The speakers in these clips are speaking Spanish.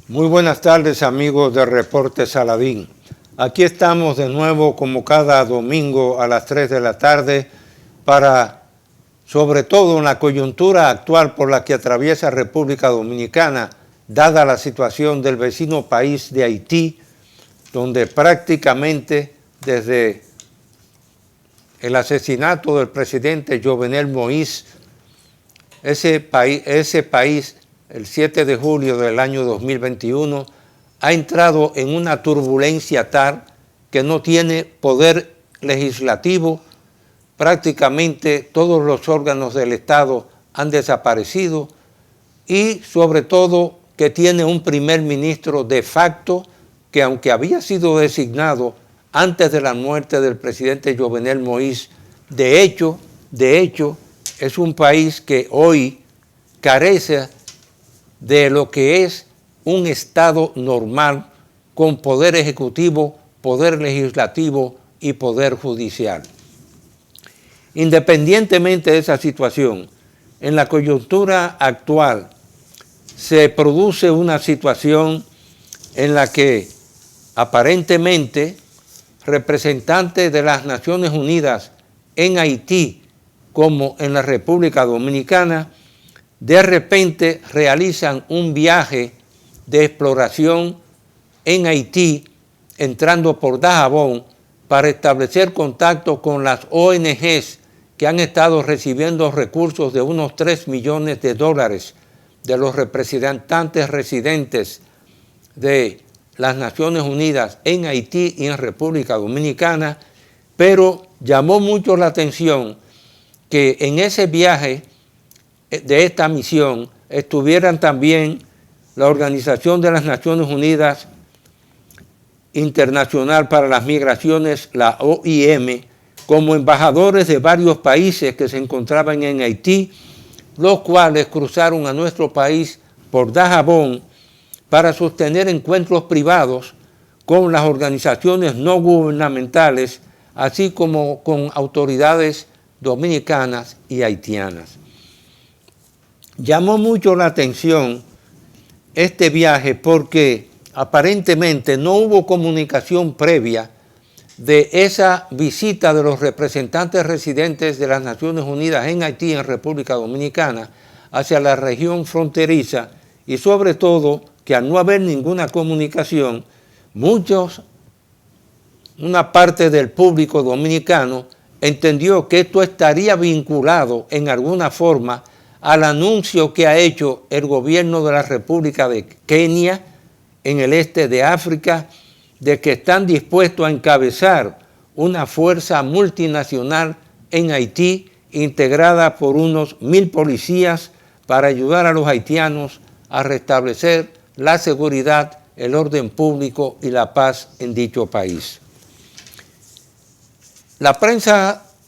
Muy buenas tardes, amigos de Reporte Saladín. Aquí estamos de nuevo como cada domingo a las 3 de la tarde para, sobre todo en la coyuntura actual por la que atraviesa República Dominicana, dada la situación del vecino país de Haití, donde prácticamente desde el asesinato del presidente Jovenel Moïse, ese país el 7 de julio del año 2021, ha entrado en una turbulencia tal que no tiene poder legislativo. Prácticamente todos los órganos del Estado han desaparecido y sobre todo que tiene un primer ministro de facto que, aunque había sido designado antes de la muerte del presidente Jovenel Moïse, de hecho es un país que hoy carece de lo que es un Estado normal con poder ejecutivo, poder legislativo y poder judicial. Independientemente de esa situación, en la coyuntura actual se produce una situación en la que aparentemente representantes de las Naciones Unidas en Haití como en la República Dominicana de repente realizan un viaje de exploración en Haití, entrando por Dajabón para establecer contacto con las ONGs que han estado recibiendo recursos de unos 3 millones de dólares de los representantes residentes de las Naciones Unidas en Haití y en República Dominicana, pero llamó mucho la atención que en ese viaje de esta misión estuvieran también la Organización de las Naciones Unidas Internacional para las Migraciones, la OIM, como embajadores de varios países que se encontraban en Haití, los cuales cruzaron a nuestro país por Dajabón para sostener encuentros privados con las organizaciones no gubernamentales, así como con autoridades dominicanas y haitianas. Llamó mucho la atención este viaje porque aparentemente no hubo comunicación previa de esa visita de los representantes residentes de las Naciones Unidas en Haití y en República Dominicana hacia la región fronteriza, y sobre todo que al no haber ninguna comunicación, una parte del público dominicano entendió que esto estaría vinculado en alguna forma al anuncio que ha hecho el gobierno de la República de Kenia en el este de África de que están dispuestos a encabezar una fuerza multinacional en Haití integrada por unos 1,000 policías para ayudar a los haitianos a restablecer la seguridad, el orden público y la paz en dicho país.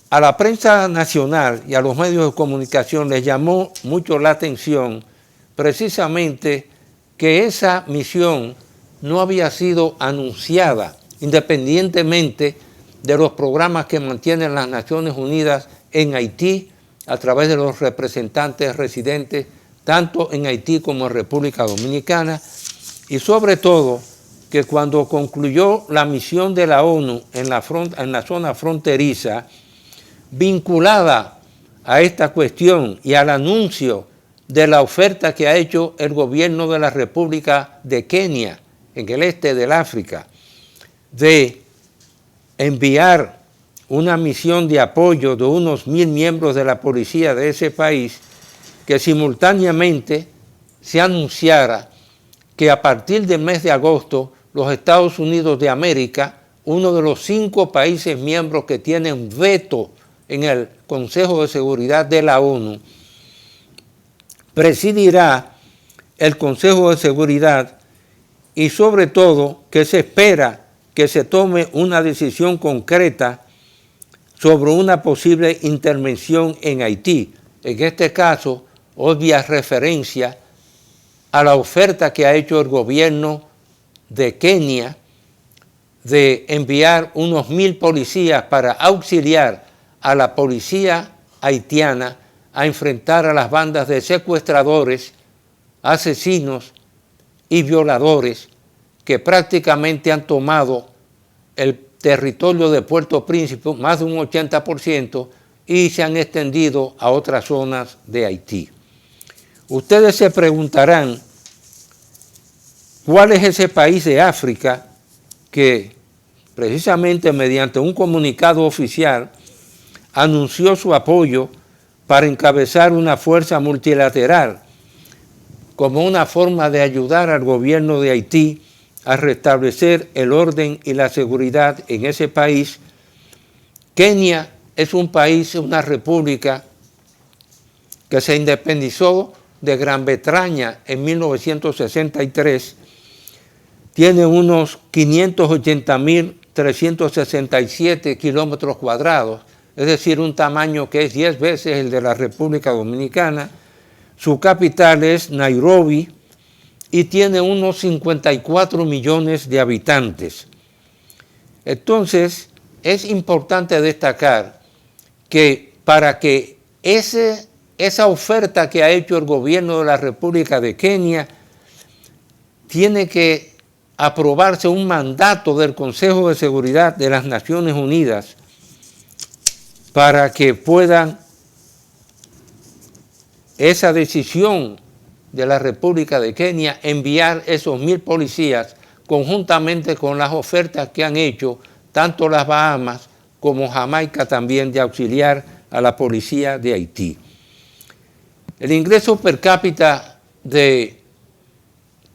A la prensa nacional y a los medios de comunicación les llamó mucho la atención precisamente que esa misión no había sido anunciada, independientemente de los programas que mantienen las Naciones Unidas en Haití a través de los representantes residentes, tanto en Haití como en República Dominicana, y sobre todo que cuando concluyó la misión de la ONU en la zona fronteriza, vinculada a esta cuestión y al anuncio de la oferta que ha hecho el gobierno de la República de Kenia, en el este del África, de enviar una misión de apoyo de unos 1,000 miembros de la policía de ese país, que simultáneamente se anunciara que a partir del mes de agosto los Estados Unidos de América, uno de los 5 países miembros que tienen veto en el Consejo de Seguridad de la ONU, presidirá el Consejo de Seguridad, y sobre todo que se espera que se tome una decisión concreta sobre una posible intervención en Haití. En este caso, obvia referencia a la oferta que ha hecho el gobierno de Kenia de enviar unos 1,000 policías para auxiliar a la policía haitiana a enfrentar a las bandas de secuestradores, asesinos y violadores que prácticamente han tomado el territorio de Puerto Príncipe, más de un 80%, y se han extendido a otras zonas de Haití. Ustedes se preguntarán, ¿cuál es ese país de África que precisamente mediante un comunicado oficial anunció su apoyo para encabezar una fuerza multilateral como una forma de ayudar al gobierno de Haití a restablecer el orden y la seguridad en ese país? Kenia es un país, una república que se independizó de Gran Bretaña en 1963, tiene unos 580.367 kilómetros cuadrados, es decir, un tamaño que es 10 veces el de la República Dominicana. Su capital es Nairobi y tiene unos 54 millones de habitantes. Entonces, es importante destacar que para que esa oferta que ha hecho el gobierno de la República de Kenia tiene que aprobarse un mandato del Consejo de Seguridad de las Naciones Unidas para que puedan esa decisión de la República de Kenia enviar esos 1.000 policías conjuntamente con las ofertas que han hecho tanto las Bahamas como Jamaica también de auxiliar a la policía de Haití. El ingreso per cápita de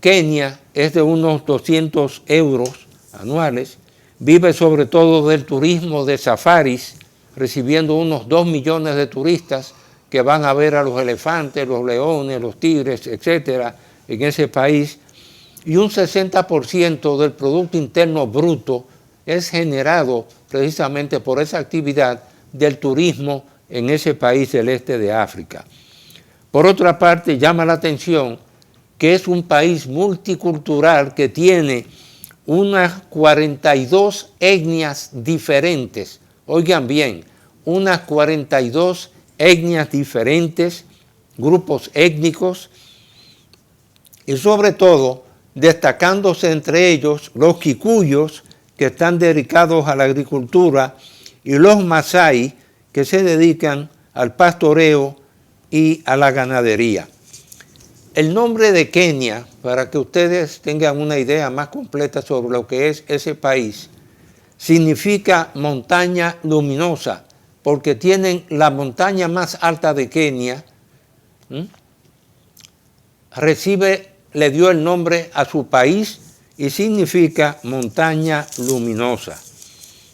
Kenia es de unos 200 euros anuales, vive sobre todo del turismo de safaris, recibiendo unos 2 millones de turistas que van a ver a los elefantes, los leones, los tigres, etcétera, en ese país, y un 60% del Producto Interno Bruto es generado precisamente por esa actividad del turismo en ese país del este de África. Por otra parte, llama la atención que es un país multicultural que tiene unas 42 etnias diferentes. Oigan bien, unas 42 etnias diferentes, grupos étnicos, y sobre todo destacándose entre ellos los kikuyos, que están dedicados a la agricultura, y los masái, que se dedican al pastoreo y a la ganadería. El nombre de Kenia, para que ustedes tengan una idea más completa sobre lo que es ese país, significa montaña luminosa, porque tienen la montaña más alta de Kenia, le dio el nombre a su país y significa montaña luminosa.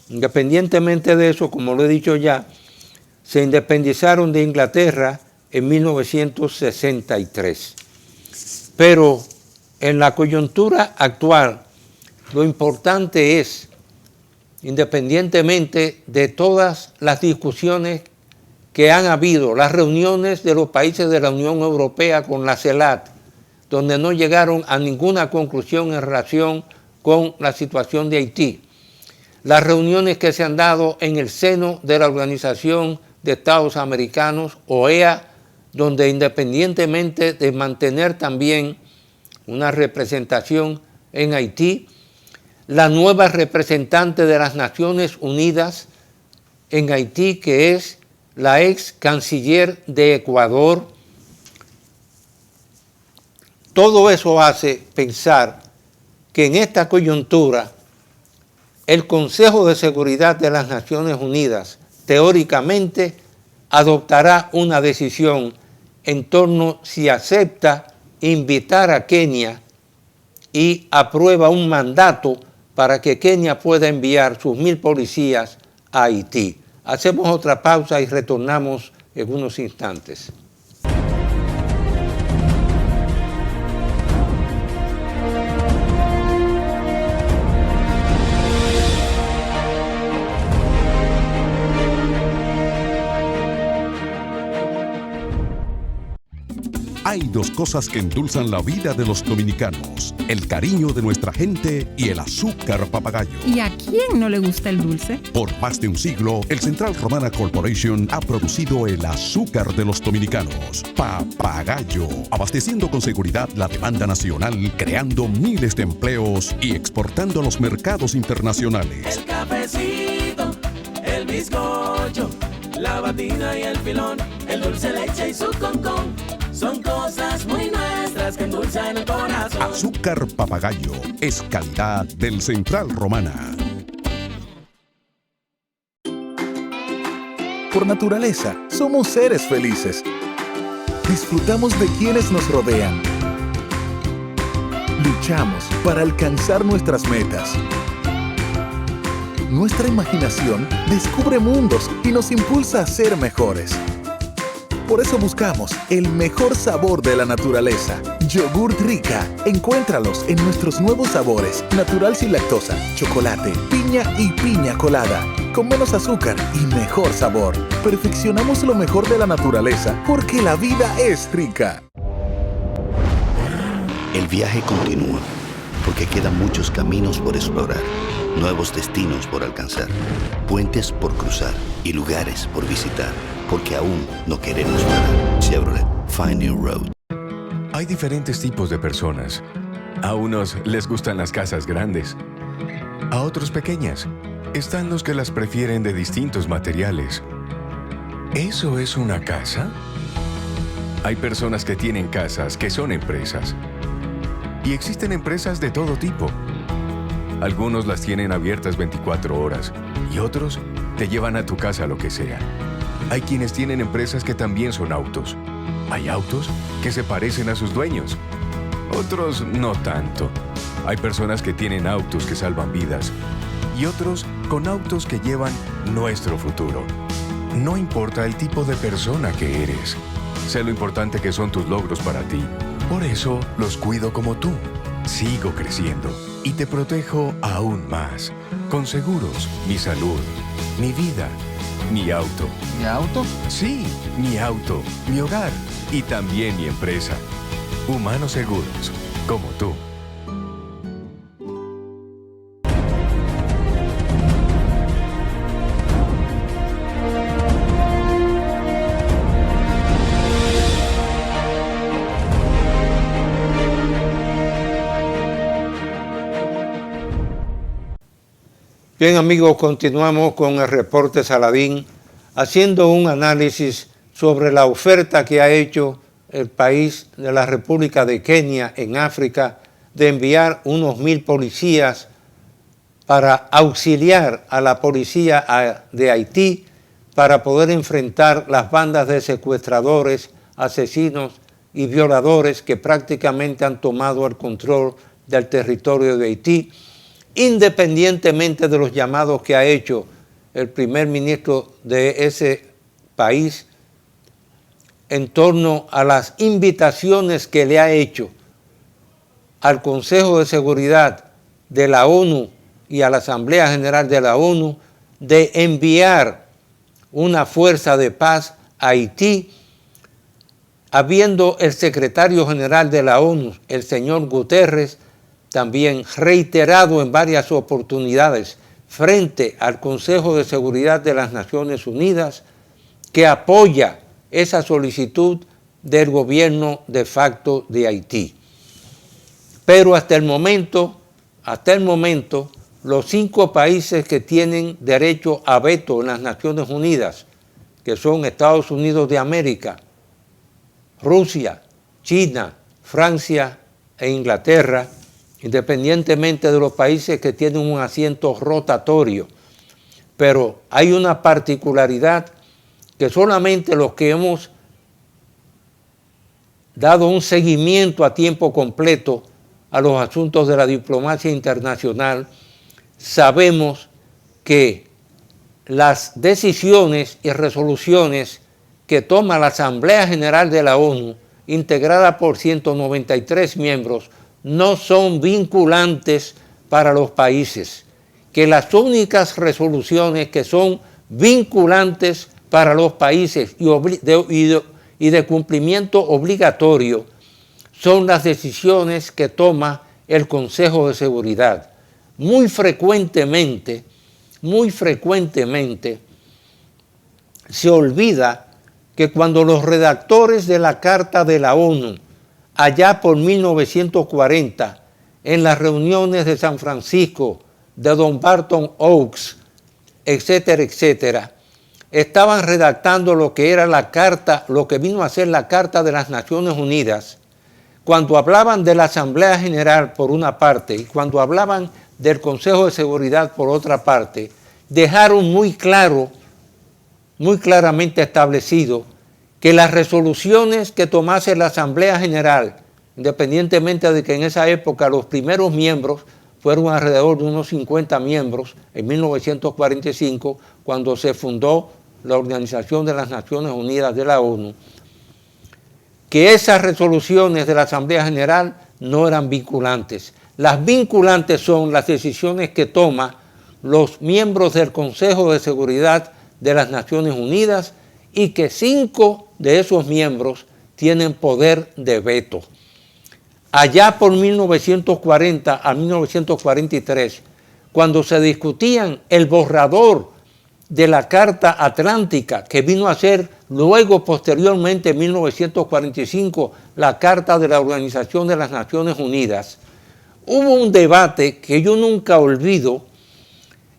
Independientemente de eso, como lo he dicho ya, se independizaron de Inglaterra en 1963. Pero en la coyuntura actual, lo importante es, independientemente de todas las discusiones que han habido, las reuniones de los países de la Unión Europea con la CELAC, donde no llegaron a ninguna conclusión en relación con la situación de Haití, las reuniones que se han dado en el seno de la Organización de Estados Americanos, OEA, donde independientemente de mantener también una representación en Haití, la nueva representante de las Naciones Unidas en Haití, que es la ex canciller de Ecuador, todo eso hace pensar que en esta coyuntura el Consejo de Seguridad de las Naciones Unidas teóricamente adoptará una decisión en torno si acepta invitar a Kenia y aprueba un mandato para que Kenia pueda enviar sus 1.000 policías a Haití. Hacemos otra pausa y retornamos en unos instantes. Hay dos cosas que endulzan la vida de los dominicanos: el cariño de nuestra gente y el azúcar papagayo. ¿Y a quién no le gusta el dulce? Por más de un siglo, el Central Romana Corporation ha producido el azúcar de los dominicanos, Papagayo, abasteciendo con seguridad la demanda nacional, creando miles de empleos y exportando a los mercados internacionales. El cafecito, el bizcocho, la batida y el pilón, el dulce leche y su concón, son cosas muy nuestras que endulzan el corazón. Azúcar Papagayo es calidad del Central Romana. Por naturaleza, somos seres felices. Disfrutamos de quienes nos rodean. Luchamos para alcanzar nuestras metas. Nuestra imaginación descubre mundos y nos impulsa a ser mejores. Por eso buscamos el mejor sabor de la naturaleza. Yogurt Rica. Encuéntralos en nuestros nuevos sabores: natural sin lactosa, chocolate, piña y piña colada. Con menos azúcar y mejor sabor. Perfeccionamos lo mejor de la naturaleza porque la vida es rica. El viaje continúa porque quedan muchos caminos por explorar, nuevos destinos por alcanzar, puentes por cruzar y lugares por visitar, porque aún no queremos parar. Chevrolet, Find New Road. Hay diferentes tipos de personas. A unos les gustan las casas grandes, a otros pequeñas. Están los que las prefieren de distintos materiales. ¿Eso es una casa? Hay personas que tienen casas que son empresas. Y existen empresas de todo tipo. Algunos las tienen abiertas 24 horas y otros te llevan a tu casa lo que sea. Hay quienes tienen empresas que también son autos. Hay autos que se parecen a sus dueños. Otros no tanto. Hay personas que tienen autos que salvan vidas y otros con autos que llevan nuestro futuro. No importa el tipo de persona que eres, sé lo importante que son tus logros para ti. Por eso los cuido como tú. Sigo creciendo y te protejo aún más. Con seguros, mi salud, mi vida, mi auto. ¿Mi auto? Sí, mi auto, mi hogar y también mi empresa. Humanos Seguros, como tú. Bien, amigos, continuamos con el reporte Saladín, haciendo un análisis sobre la oferta que ha hecho el país de la República de Kenia en África de enviar unos 1,000 policías para auxiliar a la policía de Haití para poder enfrentar las bandas de secuestradores, asesinos y violadores que prácticamente han tomado el control del territorio de Haití, independientemente de los llamados que ha hecho el primer ministro de ese país en torno a las invitaciones que le ha hecho al Consejo de Seguridad de la ONU y a la Asamblea General de la ONU de enviar una fuerza de paz a Haití, habiendo el secretario general de la ONU, el señor Guterres, también reiterado en varias oportunidades frente al Consejo de Seguridad de las Naciones Unidas que apoya esa solicitud del gobierno de facto de Haití. Pero hasta el momento, los 5 países que tienen derecho a veto en las Naciones Unidas, que son Estados Unidos de América, Rusia, China, Francia e Inglaterra, independientemente de los países que tienen un asiento rotatorio. Pero hay una particularidad que solamente los que hemos dado un seguimiento a tiempo completo a los asuntos de la diplomacia internacional, sabemos que las decisiones y resoluciones que toma la Asamblea General de la ONU, integrada por 193 miembros, no son vinculantes para los países, que las únicas resoluciones que son vinculantes para los países y de cumplimiento obligatorio son las decisiones que toma el Consejo de Seguridad. Muy frecuentemente se olvida que cuando los redactores de la Carta de la ONU, allá por 1940, en las reuniones de San Francisco, de Don Barton Oaks, etcétera, etcétera, estaban redactando lo que era la carta, lo que vino a ser la Carta de las Naciones Unidas, cuando hablaban de la Asamblea General por una parte y cuando hablaban del Consejo de Seguridad por otra parte, dejaron muy claramente establecido que las resoluciones que tomase la Asamblea General, independientemente de que en esa época los primeros miembros fueron alrededor de unos 50 miembros, en 1945, cuando se fundó la Organización de las Naciones Unidas de la ONU, que esas resoluciones de la Asamblea General no eran vinculantes. Las vinculantes son las decisiones que toman los miembros del Consejo de Seguridad de las Naciones Unidas y que 5 de esos miembros tienen poder de veto. Allá por 1940 a 1943, cuando se discutían el borrador de la Carta Atlántica, que vino a ser luego, posteriormente, en 1945, la Carta de la Organización de las Naciones Unidas, hubo un debate que yo nunca olvido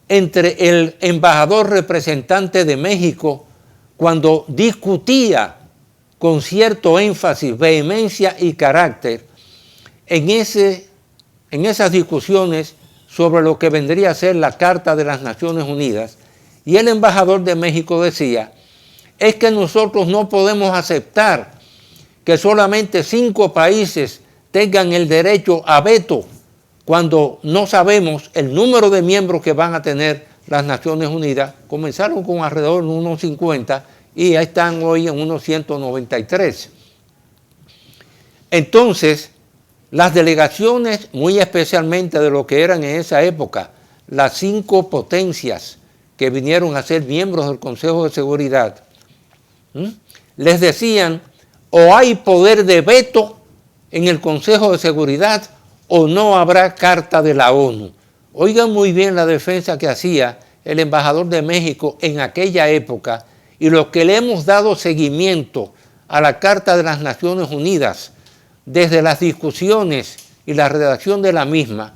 entre el embajador representante de México, cuando discutía con cierto énfasis, vehemencia y carácter en esas discusiones sobre lo que vendría a ser la Carta de las Naciones Unidas. Y el embajador de México decía, es que nosotros no podemos aceptar que solamente 5 países tengan el derecho a veto cuando no sabemos el número de miembros que van a tener las Naciones Unidas. Comenzaron con alrededor de unos 50 y ya están hoy en unos 193. Entonces, las delegaciones, muy especialmente de lo que eran en esa época, las 5 potencias que vinieron a ser miembros del Consejo de Seguridad, les decían, o hay poder de veto en el Consejo de Seguridad o no habrá Carta de la ONU. Oigan muy bien la defensa que hacía el embajador de México en aquella época, y los que le hemos dado seguimiento a la Carta de las Naciones Unidas desde las discusiones y la redacción de la misma,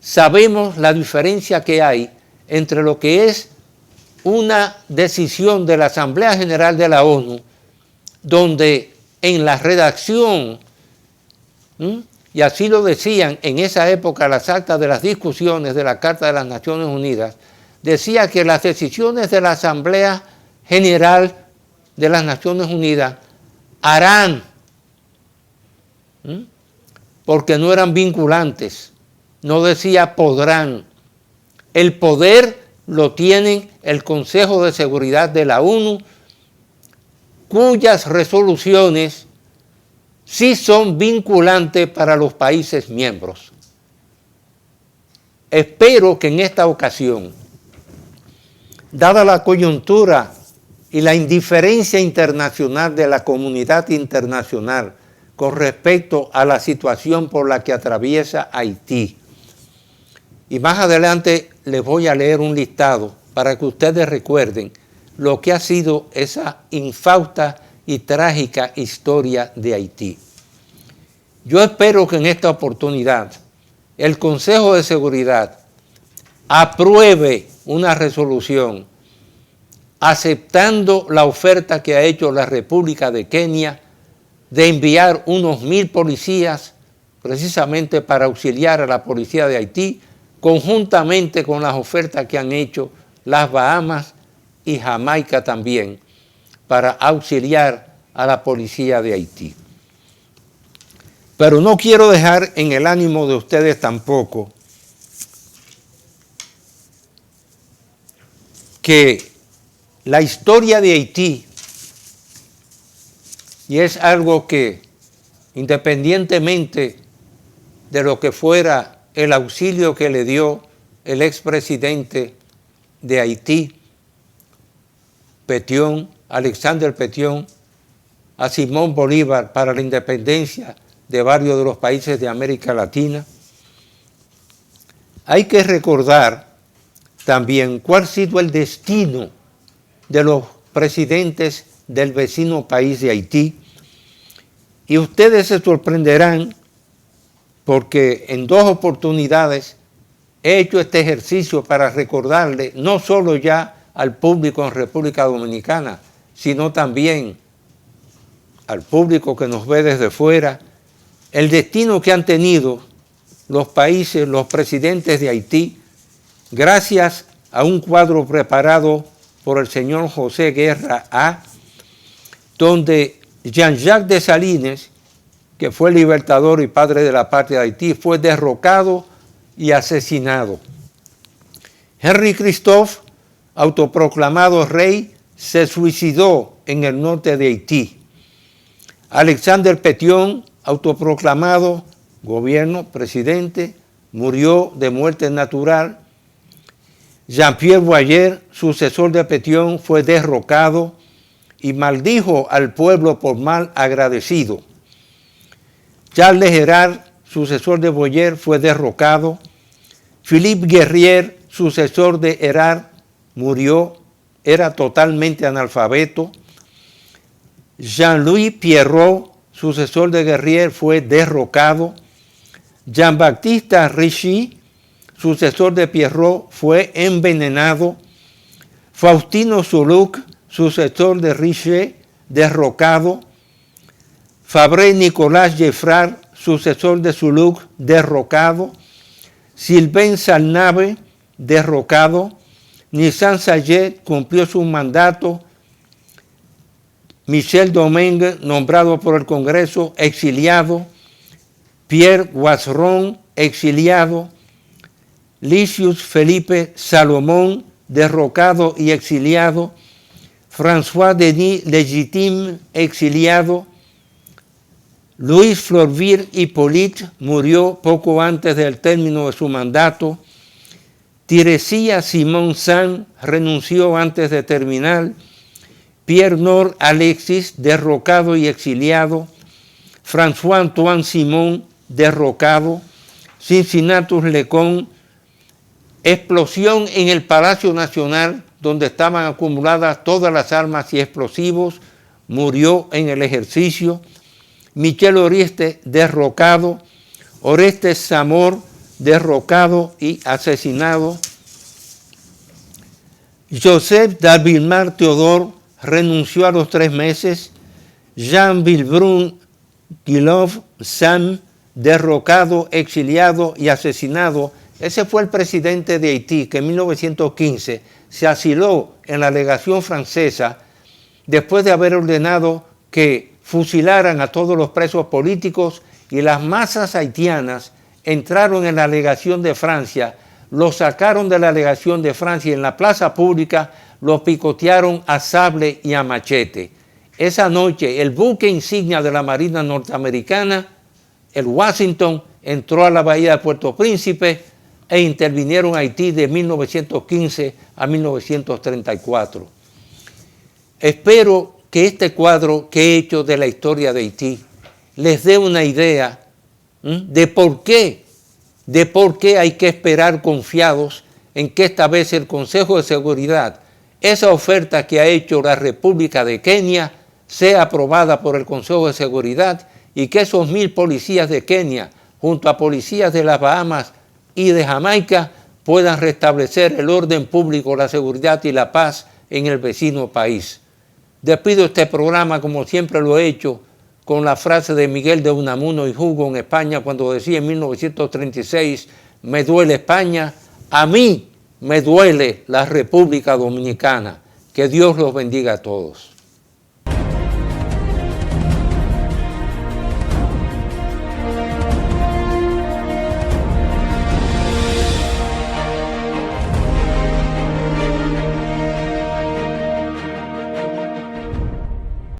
sabemos la diferencia que hay entre lo que es una decisión de la Asamblea General de la ONU, donde en la redacción, y así lo decían en esa época las actas de las discusiones de la Carta de las Naciones Unidas, decía que las decisiones de la Asamblea General de las Naciones Unidas harán, porque no eran vinculantes, no decía podrán. El poder lo tienen el Consejo de Seguridad de la ONU, cuyas resoluciones sí son vinculantes para los países miembros. Espero que en esta ocasión, dada la coyuntura y la indiferencia internacional de la comunidad internacional con respecto a la situación por la que atraviesa Haití, y más adelante les voy a leer un listado para que ustedes recuerden lo que ha sido esa infausta y trágica historia de Haití. Yo espero que en esta oportunidad el Consejo de Seguridad apruebe una resolución aceptando la oferta que ha hecho la República de Kenia de enviar unos 1000 policías precisamente para auxiliar a la policía de Haití, conjuntamente con las ofertas que han hecho las Bahamas y Jamaica también, para auxiliar a la policía de Haití. Pero no quiero dejar en el ánimo de ustedes tampoco que la historia de Haití, y es algo que, independientemente de lo que fuera el auxilio que le dio el expresidente de Haití, Pétion, Alexandre Pétion, a Simón Bolívar para la independencia de varios de los países de América Latina. Hay que recordar también cuál ha sido el destino de los presidentes del vecino país de Haití. Y ustedes se sorprenderán porque en 2 oportunidades he hecho este ejercicio para recordarle no solo ya al público en República Dominicana, sino también al público que nos ve desde fuera, el destino que han tenido los países, los presidentes de Haití, gracias a un cuadro preparado por el señor José Guerra A., donde Jean-Jacques Dessalines, que fue libertador y padre de la patria de Haití, fue derrocado y asesinado. Henri Christophe, autoproclamado rey, se suicidó en el norte de Haití. Alexander Petion, autoproclamado presidente, murió de muerte natural. Jean-Pierre Boyer, sucesor de Petion, fue derrocado y maldijo al pueblo por mal agradecido. Charles Gerard, sucesor de Boyer, fue derrocado. Philippe Guerrier, sucesor de Gerard, murió, era totalmente analfabeto. Jean-Louis Pierrot, sucesor de Guerrier, fue derrocado. Jean-Baptiste Richy, sucesor de Pierrot, fue envenenado. Faustino Soulouque, sucesor de Richet, derrocado. Fabre Nicolas Geffrard, sucesor de Soulouque, derrocado. Sylvain Salnave, derrocado. Nissan Sayet cumplió su mandato. Michel Domingue, nombrado por el Congreso, exiliado. Pierre Guasron, exiliado. Lucius Felipe Salomón, derrocado y exiliado. François Denis Legitime, exiliado. Louis Florville Hippolyte murió poco antes del término de su mandato. Tiresia Simon San renunció antes de terminar. Pierre Nord Alexis, derrocado y exiliado. François Antoine Simon, derrocado. Cincinnatus Lecon, explosión en el Palacio Nacional, donde estaban acumuladas todas las armas y explosivos, murió en el ejercicio. Michel Oreste, derrocado. Orestes Zamor, derrocado y asesinado. Joseph d'Albimar Theodore renunció a los 3 meses. Jean Vilbrun Guillaume Sam, derrocado, exiliado y asesinado. Ese fue el presidente de Haití que en 1915 se asiló en la legación francesa después de haber ordenado que fusilaran a todos los presos políticos, y las masas haitianas entraron en la legación de Francia, lo sacaron de la legación de Francia y en la plaza pública lo picotearon a sable y a machete. Esa noche el buque insignia de la Marina norteamericana, el Washington, entró a la bahía de Puerto Príncipe e intervinieron a Haití de 1915 a 1934. Espero que este cuadro que he hecho de la historia de Haití les dé una idea de por qué hay que esperar confiados en que esta vez el Consejo de Seguridad, esa oferta que ha hecho la República de Kenia, sea aprobada por el Consejo de Seguridad y que esos 1000 policías de Kenia, junto a policías de las Bahamas y de Jamaica, puedan restablecer el orden público, la seguridad y la paz en el vecino país. Despido este programa, como siempre lo he hecho, con la frase de Miguel de Unamuno y Hugo en España, cuando decía en 1936, me duele España, a mí me duele la República Dominicana. Que Dios los bendiga a todos.